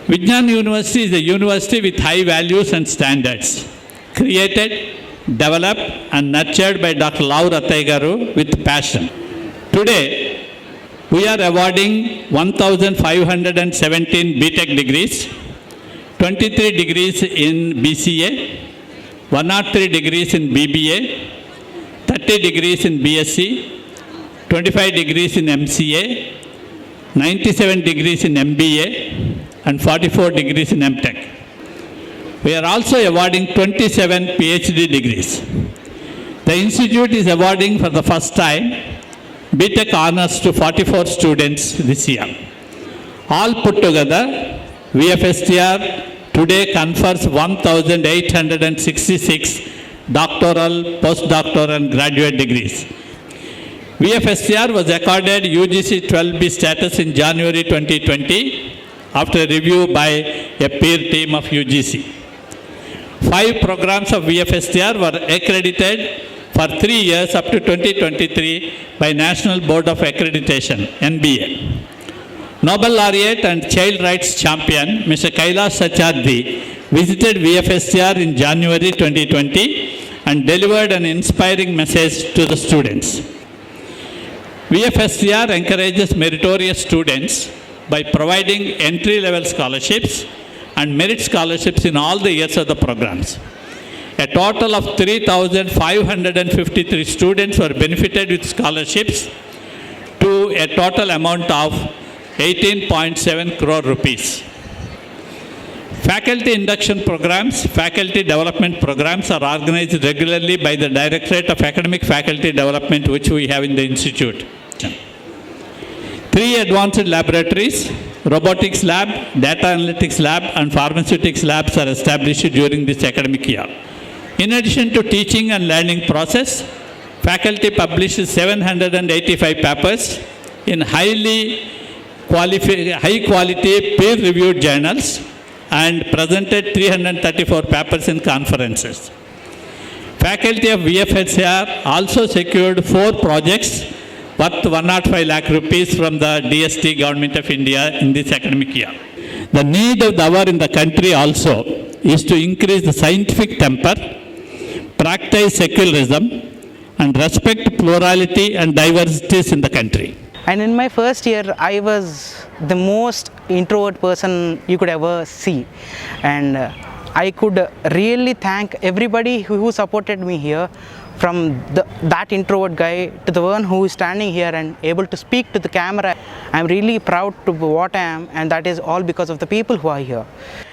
Vignan University is a university with high values and standards, created, developed and nurtured by Dr. Lau Rattaigaru with passion. Today, we are awarding 1,517 BTech degrees, 23 degrees in BCA, 103 degrees in BBA, 30 degrees in BSc, 25 degrees in MCA, 97 degrees in MBA, and 44 degrees in MTech. We are also awarding 27 PhD degrees. The institute is awarding for the first time BTech honors to 44 students this year. All put together, VFSTR today confers 1,866 doctoral, postdoctoral and graduate degrees. VFSTR was accorded UGC 12B status in January 2020 after a review by a peer team of UGC. 5 programs of VFSTR were accredited for 3 years up to 2023 by National Board of Accreditation, NBA. Nobel laureate and child rights champion Mr. Kailash Satyarthi visited VFSTR in January 2020 and delivered an inspiring message to the students. VFSTR encourages meritorious students by providing entry-level scholarships and merit scholarships in all the years of the programs. A total of 3,553 students were benefited with scholarships to a total amount of 18.7 crore rupees. Faculty induction programs, faculty development programs are organized regularly by the Directorate of Academic Faculty Development, which we have in the institute. 3 advanced laboratories, robotics lab, data analytics lab and pharmaceutics labs are established during this academic year. In addition to teaching and learning process, faculty published 785 papers in high quality peer-reviewed journals and presented 334 papers in conferences. Faculty of VFSTR also secured 4 projects worth 105 lakh rupees from the DST Government of India in this academic year. The need of the hour in the country also is to increase the scientific temper, practice secularism, and respect plurality and diversities in the country. And in my first year, I was the most introvert person you could ever see. And I could really thank everybody who supported me here, from that introvert guy to the one who is standing here and able to speak to the camera. I'm really proud to be what I am, and that is all because of the people who are here.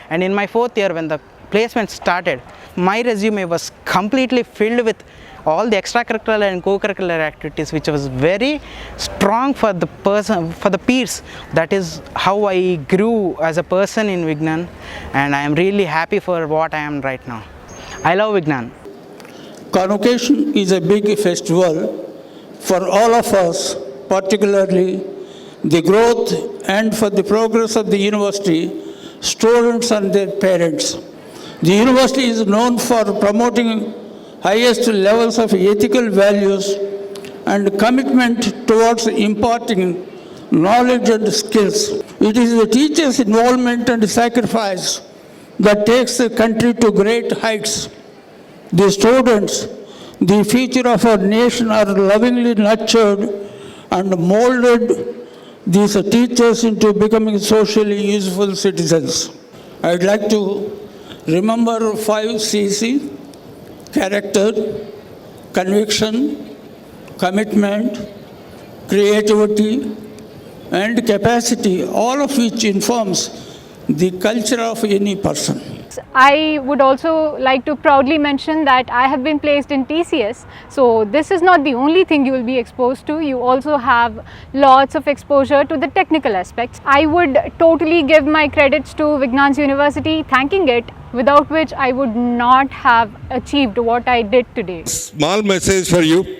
And in my 4th year, when the placement started, my resume was completely filled with all the extracurricular and co-curricular activities, which was very strong for the person, for the peers. That is how I grew as a person in Vignan, and I am really happy for what I am right now. I love Vignan. Convocation is a big festival for all of us, particularly the growth and for the progress of the university, students and their parents. The university is known for promoting highest levels of ethical values and commitment towards imparting knowledge and skills. It is the teachers' involvement and sacrifice that takes the country to great heights. The students, the future of our nation, are lovingly nurtured and molded these teachers into becoming socially useful citizens. I'd like to remember 5 CC: character, conviction, commitment, creativity, and capacity, all of which informs the culture of any person. I would also like to proudly mention that I have been placed in TCS, so this is not the only thing you will be exposed to. You also have lots of exposure to the technical aspects. I would totally give my credits to Vignan's University, thanking it, without which I would not have achieved what I did today. Small message for you.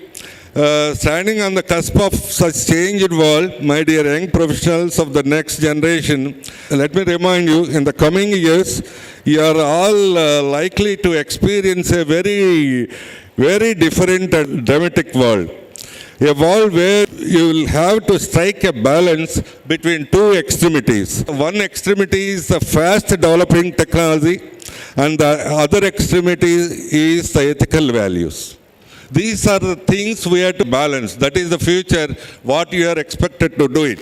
Standing on the cusp of such changed world, my dear young professionals of the next generation, let me remind you, in the coming years, you are all likely to experience a very, very different and dramatic world. A world where you will have to strike a balance between two extremities. One extremity is the fast developing technology, and the other extremity is the ethical values. These are the things we have to balance. That is the future, what you are expected to do it.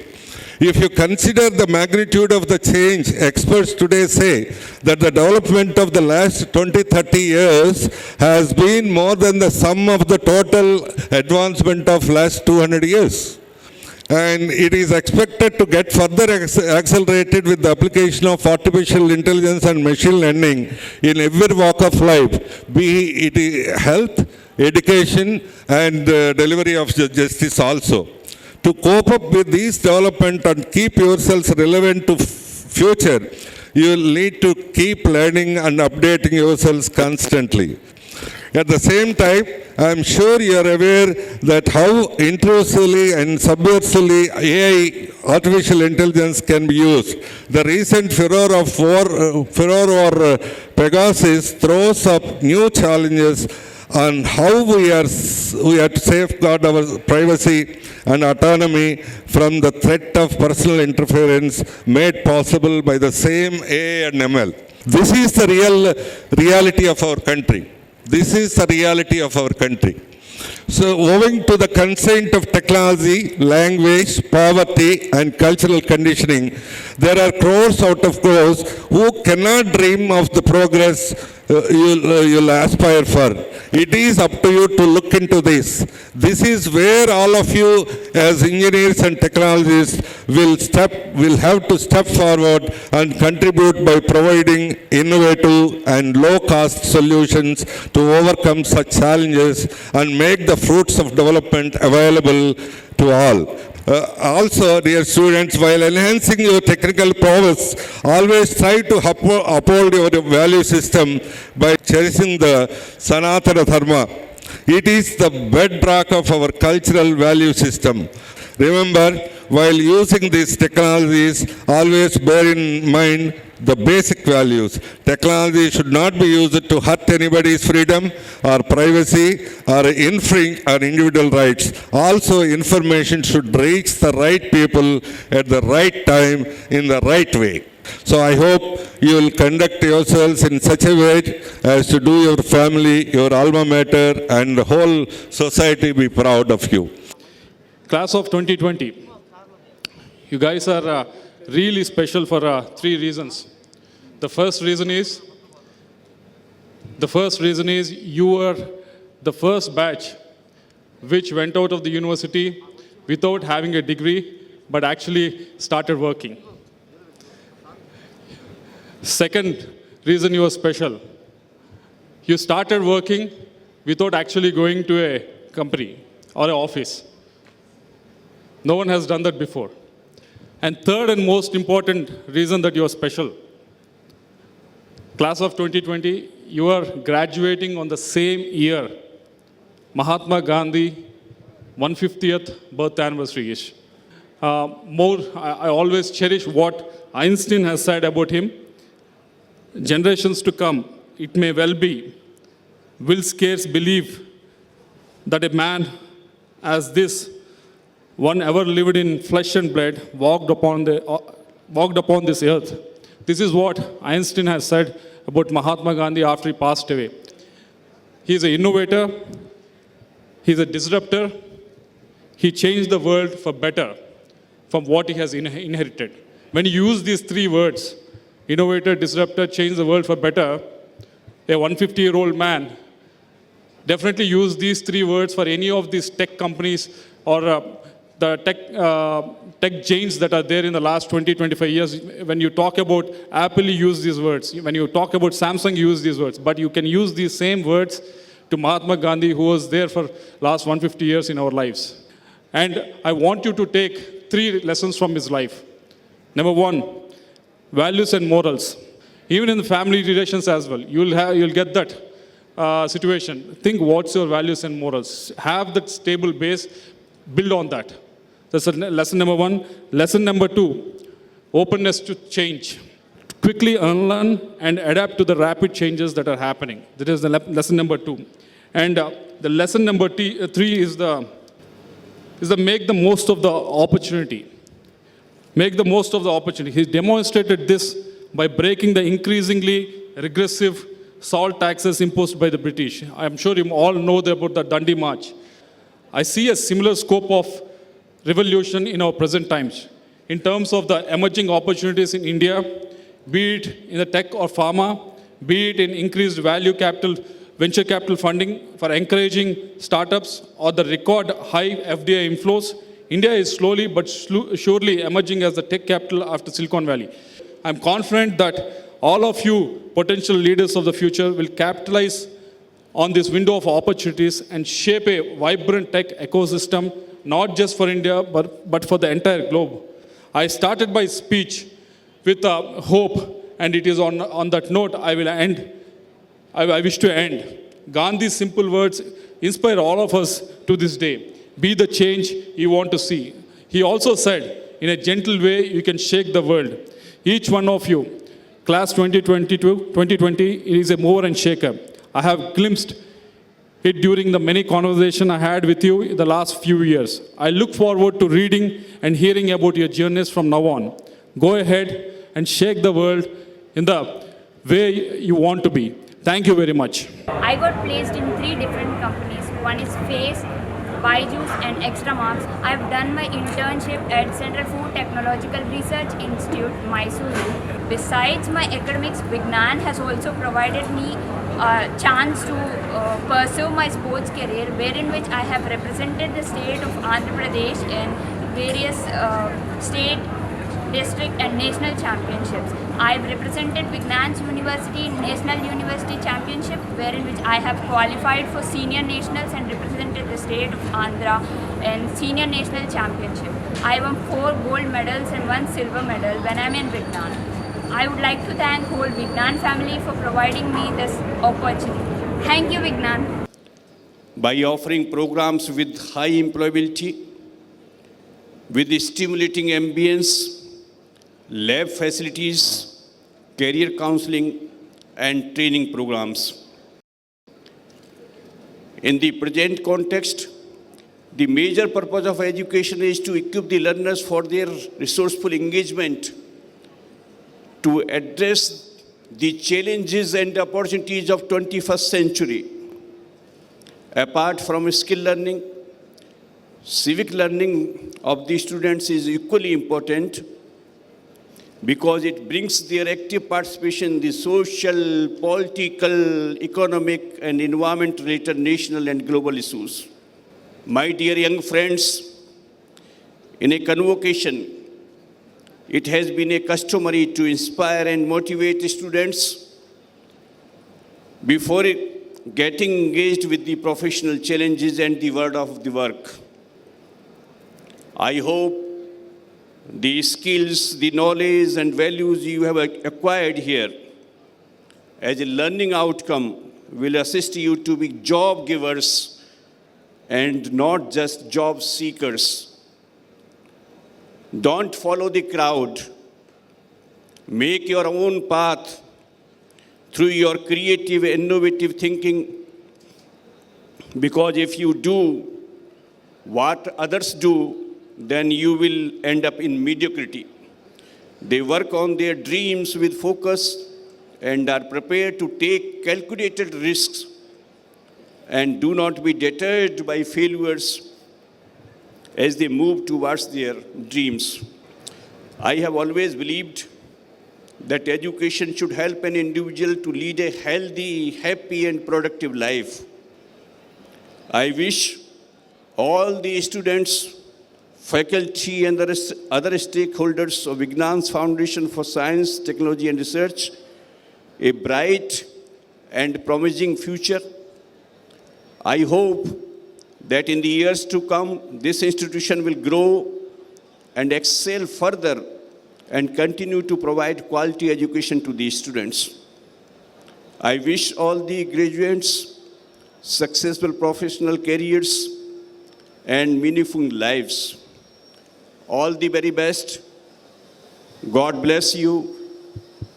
If you consider the magnitude of the change, experts today say that the development of the last 20-30 years has been more than the sum of the total advancement of last 200 years. And it is expected to get further accelerated with the application of artificial intelligence and machine learning in every walk of life, be it health, education, and delivery of justice also. To cope up with these development and keep yourselves relevant to future, you will need to keep learning and updating yourselves constantly. At the same time, I am sure you are aware that how intrusively and subversively AI, artificial intelligence, can be used. The recent furor over Pegasus throws up new challenges on how we have to safeguard our privacy and autonomy from the threat of personal interference made possible by the same AI and ML. This is the reality of our country. This is the reality of our country. So, owing to the constraint of technology, language, poverty, and cultural conditioning, there are crores out of crores who cannot dream of the progress you'll aspire for. It is up to you to look into this. This is where all of you as engineers and technologists will have to step forward and contribute by providing innovative and low-cost solutions to overcome such challenges and make the fruits of development available to all. Also, dear students, while enhancing your technical prowess, always try to uphold your value system by cherishing the Sanatana Dharma. It is the bedrock of our cultural value system. Remember, while using these technologies, always bear in mind the basic values. Technology should not be used to hurt anybody's freedom or privacy or infringe on individual rights. Also, information should reach the right people at the right time in the right way. So I hope you will conduct yourselves in such a way as to do your family, your alma mater, and the whole society be proud of you. Class of 2020, you guys are really special for 3 reasons. The first reason is you were the first batch which went out of the university without having a degree, but actually started working. Second reason you are special, you started working without actually going to a company or an office. No one has done that before. And third and most important reason that you are special, class of 2020, you are graduating on the same year, Mahatma Gandhi 150th birth anniversary-ish. I always cherish what Einstein has said about him. Generations to come, it may well be, will scarce believe that a man as this one ever lived in flesh and blood walked upon this earth. This is what Einstein has said about Mahatma Gandhi after he passed away. He is an innovator, he is a disruptor, he changed the world for better from what he has inherited. When you use these 3 words, innovator, disruptor, change the world for better, a 150-year-old man definitely use these 3 words for any of these tech companies or the tech giants that are there in the last 20-25 years. When you talk about Apple, you use these words. When you talk about Samsung, you use these words. But you can use these same words to Mahatma Gandhi, who was there for last 150 years in our lives. And I want you to take 3 lessons from his life. Number 1, values and morals. Even in the family relations as well, you'll get that situation. Think what's your values and morals. Have that stable base, build on that. That's lesson number 1. Lesson number 2, openness to change. Quickly unlearn and adapt to the rapid changes that are happening. That is the lesson number 2. And the lesson number 3 is the is to make the most of the opportunity. Make the most of the opportunity. He demonstrated this by breaking the increasingly regressive salt taxes imposed by the British. I am sure you all know about the Dundee March. I see a similar scope of revolution in our present times in terms of the emerging opportunities in India, be it in the tech or pharma, be it in increased value capital, venture capital funding for encouraging startups, or the record high FDI inflows. India is slowly but surely emerging as the tech capital after Silicon Valley. I'm confident that all of you potential leaders of the future will capitalize on this window of opportunities and shape a vibrant tech ecosystem, not just for India, but for the entire globe. I started my speech with hope, and it is on that note I will end. I wish to end. Gandhi's simple words inspire all of us to this day. Be the change you want to see. He also said, in a gentle way, you can shake the world. Each one of you, class 2020 is a mover and shaker. I have glimpsed it during the many conversations I had with you in the last few years. I look forward to reading and hearing about your journeys from now on. Go ahead and shake the world in the way you want to be. Thank you very much. I got placed in 3 different companies. One is FACE, Byju's and Extra Marks. I have done my internship at Central Food Technological Research Institute, Mysuru. Besides my academics, Vignan has also provided me a chance to pursue my sports career, wherein which I have represented the state of Andhra Pradesh in various state, district and national championships. I have represented Vignan's University in National University Championship, wherein which I have qualified for senior nationals and represented the state of Andhra in senior national championship. I won 4 gold medals and 1 silver medal when I am in Vignan. I would like to thank whole Vignan family for providing me this opportunity. Thank you, Vignan. By offering programs with high employability, with stimulating ambience, lab facilities, career counseling, and training programs. In the present context, the major purpose of education is to equip the learners for their resourceful engagement to address the challenges and opportunities of 21st century. Apart from skill learning, civic learning of the students is equally important because it brings their active participation in the social, political, economic, and environment-related national and global issues. My dear young friends, in a convocation, it has been a customary to inspire and motivate students before getting engaged with the professional challenges and the world of the work. I hope the skills, the knowledge and values you have acquired here as a learning outcome will assist you to be job givers and not just job seekers. Don't follow the crowd. Make your own path through your creative, innovative thinking, because if you do what others do, then you will end up in mediocrity. They work on their dreams with focus and are prepared to take calculated risks and do not be deterred by failures as they move towards their dreams. I have always believed that education should help an individual to lead a healthy, happy, and productive life. I wish all the students, faculty, and the other stakeholders of Vignan's Foundation for Science, Technology, and Research a bright and promising future. I hope that in the years to come, this institution will grow and excel further and continue to provide quality education to these students. I wish all the graduates successful professional careers and meaningful lives. All the very best. God bless you.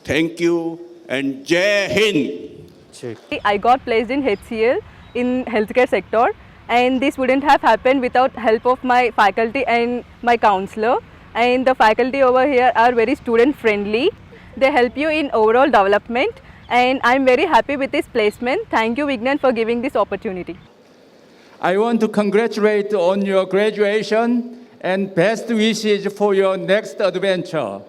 Thank you and Jai Hind. I got placed in HCL in healthcare sector. and this wouldn't have happened without help of my faculty and my counselor. And the faculty over here are very student friendly. They help you in overall development, and I'm very happy with this placement. Thank you, Vignan, for giving this opportunity. I want to congratulate you on your graduation and best wishes for your next adventure.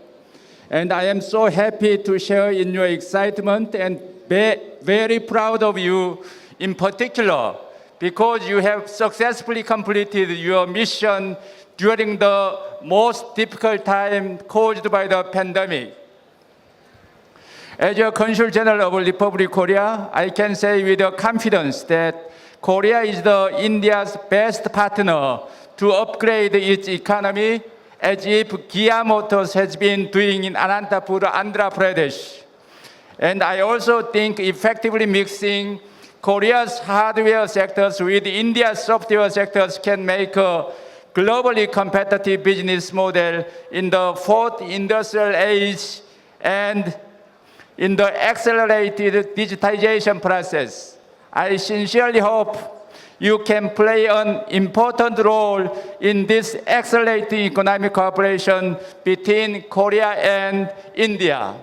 And I am so happy to share in your excitement and very proud of you in particular, because you have successfully completed your mission during the most difficult time caused by the pandemic. As a Consul General of the Republic of Korea, I can say with confidence that Korea is India's best partner to upgrade its economy, as if Kia Motors has been doing in Anantapur, Andhra Pradesh. And I also think effectively mixing Korea's hardware sectors with India's software sectors can make a globally competitive business model in the fourth industrial age and in the accelerated digitization process. I sincerely hope you can play an important role in this accelerating economic cooperation between Korea and India.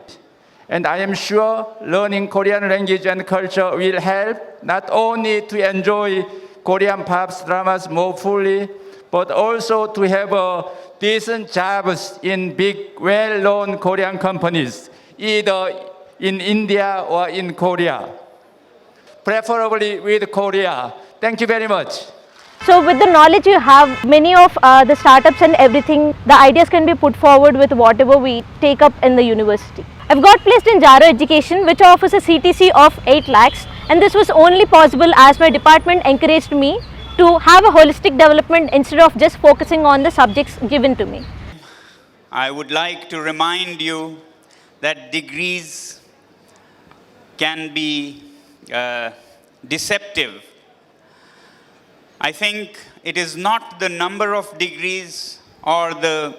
And I am sure learning Korean language and culture will help not only to enjoy Korean pop dramas more fully, but also to have decent jobs in big, well-known Korean companies, either in India or in Korea, preferably with Korea. Thank you very much. So with the knowledge you have, many of the startups and everything, the ideas can be put forward with whatever we take up in the university. I've got placed in Jaro Education, which offers a CTC of 8 lakhs, and this was only possible as my department encouraged me to have a holistic development instead of just focusing on the subjects given to me. I would like to remind you that degrees can be deceptive. I think it is not the number of degrees or the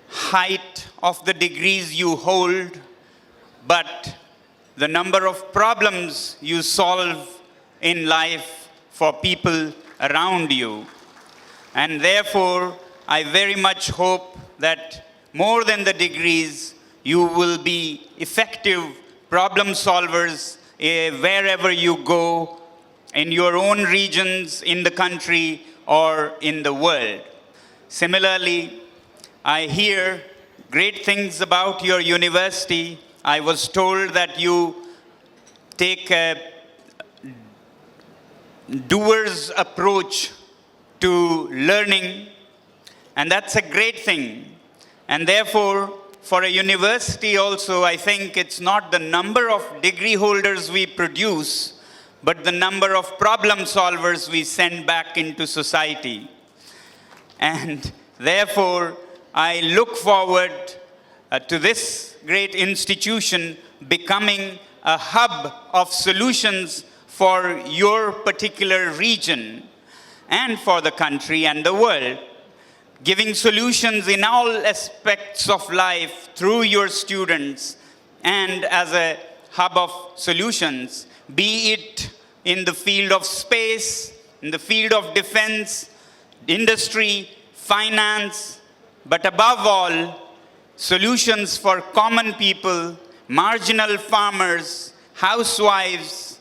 height of the degrees you hold, but the number of problems you solve in life for people around you. And therefore, I very much hope that more than the degrees, you will be effective problem solvers wherever you go, in your own regions, in the country, or in the world. Similarly, I hear great things about your university. I was told that you take a doer's approach to learning, and that's a great thing. And therefore, for a university also, I think it's not the number of degree holders we produce, but the number of problem solvers we send back into society. And therefore, I look forward to this great institution becoming a hub of solutions for your particular region and for the country and the world, giving solutions in all aspects of life through your students and as a hub of solutions, be it in the field of space, in the field of defense, industry, finance, but above all, solutions for common people, marginal farmers, housewives,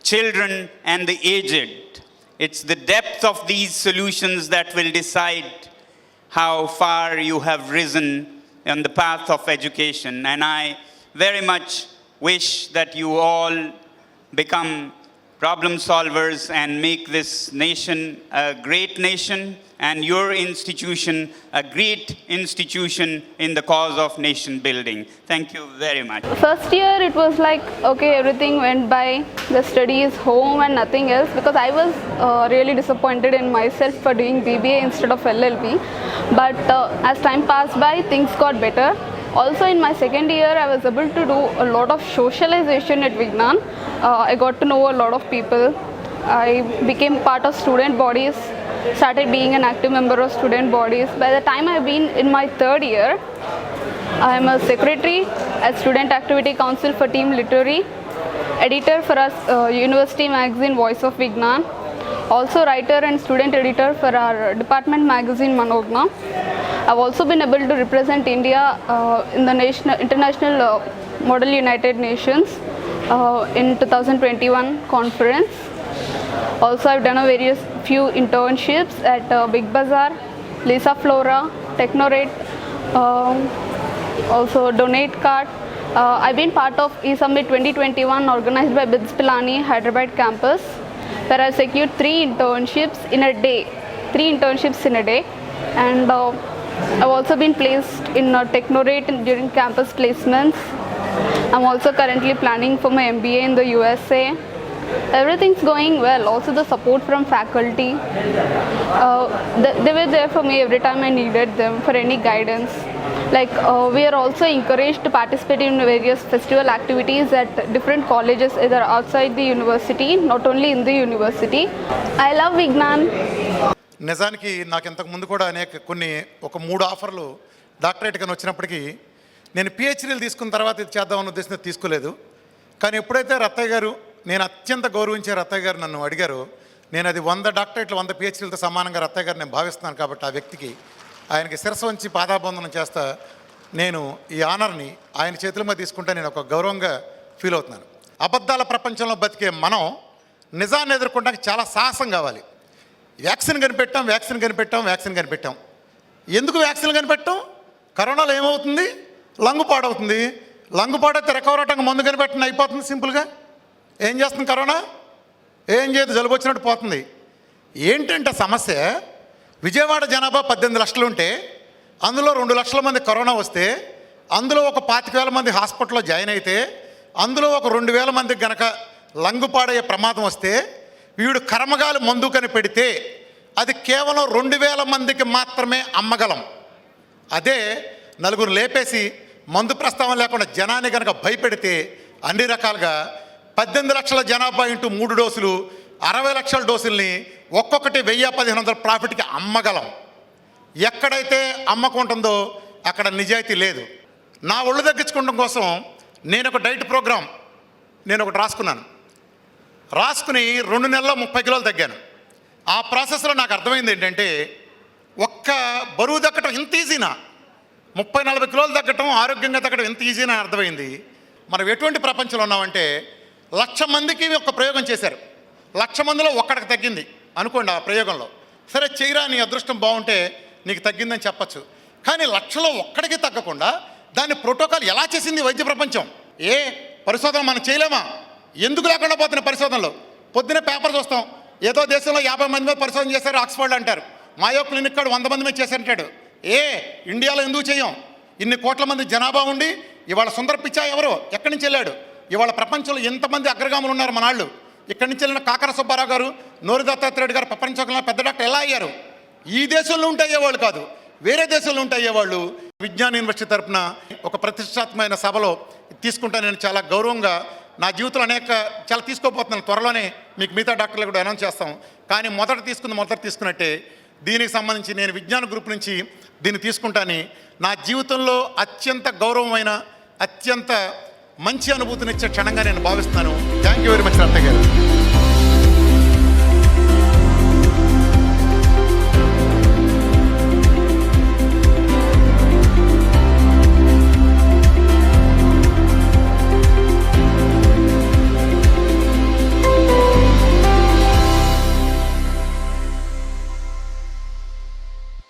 children, and the aged. It's the depth of these solutions that will decide how far you have risen on the path of education. And I very much wish that you all become problem solvers and make this nation a great nation and your institution a great institution in the cause of nation building. Thank you very much. First year it was like, okay, everything went by, the studies, home and nothing else, because I was really disappointed in myself for doing BBA instead of LLB. But as time passed by, things got better. Also in my second year, I was able to do a lot of socialization at Vignan. I got to know a lot of people. I became part of student bodies, started being an active member of student bodies. By the time I've been in my third year, I am a secretary at Student Activity Council for Team Literary, editor for us University magazine Voice of Vignan, also writer and student editor for our department magazine Manogna. I've also been able to represent India in the international Model United Nations in 2021 conference. Also, I've done a few internships at Big Bazaar, Lisa Flora, Technorate, also Donate Cart. I've been part of eSummit 2021 organized by BITS Pilani Hyderabad campus, where I secured 3 internships in a day. And I've also been placed in Technorate during campus placements. I'm also currently planning for my MBA in the USA. Everything's going well. Also the support from faculty. They were there for me every time I needed them for any guidance. Like we are also encouraged to participate in various festival activities at different colleges, either outside the university, not only in the university. I love Vignan. నిజానికి నాకు ఇంతకు ముందు కూడా ఒక 3 ఆఫర్లు doctorate కానీ వచ్చినప్పటికీ నేను పిహెచ్డీలు తీసుకున్న తర్వాత ఇది చేద్దామన్న ఉద్దేశంతో తీసుకోలేదు. కానీ ఎప్పుడైతే రత్తయ్య గారు, నేను అత్యంత గౌరవించే రత్తయ్య గారు నన్ను అడిగారు, నేను అది 100 డాక్టరేట్లు 100 పిహెచ్డీలతో సమానంగా రత్తయ్య గారు నేను భావిస్తున్నాను. కాబట్టి ఆ వ్యక్తికి ఆయనకి శిరస్సు వంచి పాదాబంధనం చేస్తా నేను ఈ ఆనర్ని ఆయన చేతుల మీద తీసుకుంటే నేను ఒక గౌరవంగా ఫీల్ అవుతున్నాను. అబద్ధాల ప్రపంచంలో బతికే మనం నిజాన్ని ఎదుర్కొనడానికి చాలా సాహసం కావాలి. వ్యాక్సిన్ కనిపెట్టాం. ఎందుకు వ్యాక్సిన్ కనిపెట్టాం? కరోనాలో ఏమవుతుంది? లంగు పాడవుతుంది. లంగు పాడైతే రికవర్ అవడానికి మందు కనిపెట్టడం అయిపోతుంది సింపుల్గా. ఏం చేస్తుంది కరోనా? ఏం చేయదు, జలుబు వచ్చినట్టు పోతుంది. ఏంటంటే సమస్య, విజయవాడ జనాభా 18 లక్షలు ఉంటే అందులో 2 లక్షల మంది కరోనా వస్తే, అందులో ఒక 25,000 మంది హాస్పిటల్లో జాయిన్ అయితే, అందులో ఒక 2,000 మందికి గనక లంగు పాడయ్యే ప్రమాదం వస్తే, వీడు కర్మగాలి మందు కనిపెడితే అది కేవలం 2,000 మందికి మాత్రమే అమ్మగలం. అదే నలుగురు లేపేసి మందు ప్రస్తావన లేకుండా జనాన్ని కనుక భయపెడితే అన్ని రకాలుగా 18 లక్షల జనాభా ఇంటూ 3 డోసులు 60 లక్షల డోసుల్ని ఒక్కొక్కటి 1,000-1,500 ప్రాఫిట్కి అమ్మగలం. ఎక్కడైతే అమ్మకుంటుందో అక్కడ నిజాయితీ లేదు. నా ఒళ్ళు తగ్గించుకోవడం కోసం నేను ఒక డైట్ ప్రోగ్రామ్ ఒకటి రాసుకుని 2 నెలల్లో 30 కిలోలు తగ్గాను. ఆ ప్రాసెస్లో నాకు అర్థమైంది ఏంటంటే, ఒక్క బరువు తగ్గటం ఇంత ఈజీనా, 30-40 కిలోలు తగ్గటం, ఆరోగ్యంగా తగ్గటం ఎంత ఈజీనా అర్థమైంది. మనం ఎటువంటి ప్రపంచంలో ఉన్నామంటే, 1,00,000 మందికి ఒక ప్రయోగం చేశారు, 1,00,000 మందిలో ఒక్కడికి తగ్గింది అనుకోండి. ఆ ప్రయోగంలో సరే చేయరా, నీ అదృష్టం బాగుంటే నీకు తగ్గిందని చెప్పచ్చు. కానీ 1,00,000లో ఒక్కడికి తగ్గకుండా దాని ప్రోటోకాల్ ఎలా చేసింది వైద్య ప్రపంచం? ఏ పరిశోధన మనం చేయలేమా? ఎందుకు లేకుండా పోతున్న పరిశోధనలు? పొద్దున్నే పేపర్ చూస్తాం, ఏదో దేశంలో 50 మంది మీద పరిశోధన చేశారు ఆక్స్ఫర్డ్ అంటారు, మాయో క్లినిక్ కాడు 100 మంది మీద చేశారంటాడు. ఇండియాలో ఎందుకు చేయం? ఇన్ని కోట్ల మంది జనాభా ఉండి ఇవాళ సుందర పిచ్చా ఎవరో ఎక్కడి నుంచి వెళ్ళాడు? ఇవాళ ప్రపంచంలో ఎంతమంది అగ్రగాములు ఉన్నారు మనాళ్ళు. ఇక్కడి నుంచి వెళ్ళిన కాకర సుబ్బారావు గారు, నోరు దత్తాత్రేయుడు గారు ప్రపంచంలో పెద్ద డాక్టర్ ఎలా అయ్యారు? ఈ దేశంలో ఉంటే అయ్యేవాళ్ళు కాదు, వేరే దేశంలో ఉంటే అయ్యేవాళ్ళు. విజ్ఞాన్ యూనివర్సిటీ తరఫున ఒక ప్రతిష్టాత్మకమైన సభలో తీసుకుంటా. నేను చాలా గౌరవంగా నా జీవితంలో చాలా తీసుకోపోతున్నాను. త్వరలోనే మీకు మిగతా డాక్టర్లు కూడా అనౌన్స్ చేస్తాం. కానీ మొదట తీసుకున్నట్టే దీనికి సంబంధించి నేను విజ్ఞాన గ్రూప్ నుంచి దీన్ని తీసుకుంటాను. నా జీవితంలో అత్యంత గౌరవమైన, అత్యంత మంచి అనుభూతినిచ్చే క్షణంగా నేను భావిస్తున్నాను. Thank you very much Rattaiah గారు.